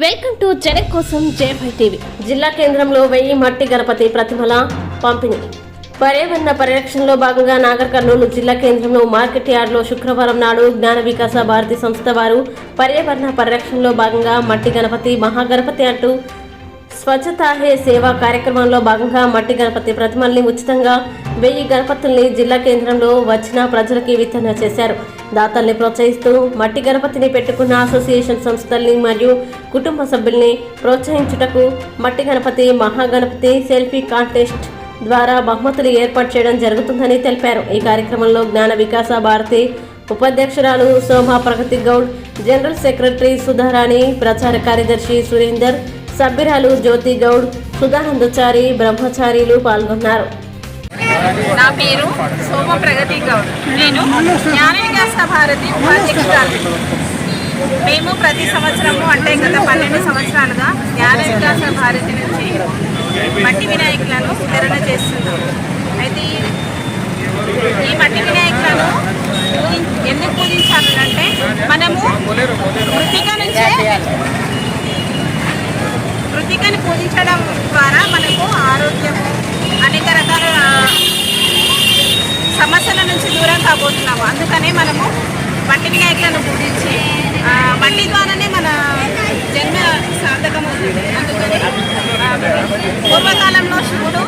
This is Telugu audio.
వెల్కమ్ టు జనం కోసం జై టీవీ. జిల్లా కేంద్రంలో 1000 మట్టి గణపతి ప్రతిమల పంపిణీ. పర్యావరణ పరిరక్షణలో భాగంగా నాగర్ కర్నూలు జిల్లా కేంద్రంలో మార్కెట్ యార్డ్లో శుక్రవారం నాడు జ్ఞాన వికాస భారతి సంస్థ వారు పర్యావరణ పరిరక్షణలో భాగంగా మట్టి గణపతి మహాగణపతి అంటూ స్వచ్ఛతా హే సేవా కార్యక్రమంలో భాగంగా మట్టి గణపతి ప్రతిమల్ని ఉచితంగా 1000 గణపతుల్ని జిల్లా కేంద్రంలో వచ్చిన ప్రజలకి వితరణ చేశారు. దాతల్ని ప్రోత్సహిస్తూ మట్టి గణపతిని పెట్టుకున్న అసోసియేషన్ సంస్థల్ని మరియు కుటుంబ సభ్యుల్ని ప్రోత్సహించుటకు మట్టి గణపతి మహాగణపతి సెల్ఫీ కాంటెస్ట్ ద్వారా బహుమతులు ఏర్పాటు చేయడం జరుగుతుందని తెలిపారు. ఈ కార్యక్రమంలో జ్ఞాన వికాస భారతి ఉపాధ్యక్షురాలు సోమా ప్రగతి గౌడ్, జనరల్ సెక్రటరీ సుధారాణి, ప్రచార కార్యదర్శి సురేందర్, సభ్యురాలు జ్యోతి గౌడ్, సుధానందచారి, బ్రహ్మచారిలు పాల్గొన్నారు. నా పేరు సోమ ప్రగతి గౌడ్. నేను జ్ఞాన వికాస భారతి ఉపాధ్యక్షురాలు. మేము ప్రతి సంవత్సరము అంటే గత 12 సంవత్సరాలుగా జ్ఞాన వికాస భారతి నుంచి మట్టి వినాయకులను వితరణ చేస్తున్నాం. అయితే ఈ మట్టి వినాయకులను ఎందుకు పూజించాలంటే మనము మృతికను పూజించడం ద్వారా మనకు ఆరోగ్యము అనేక రకాల సమస్యల నుంచి దూరం కాబోతున్నాము. అందుకనే మనము మట్టి వినాయకులను పూజించి మట్టి ద్వారానే మన జన్మ సార్థకమవుతుంది. అందుకని పూర్వకాలంలో శివుడు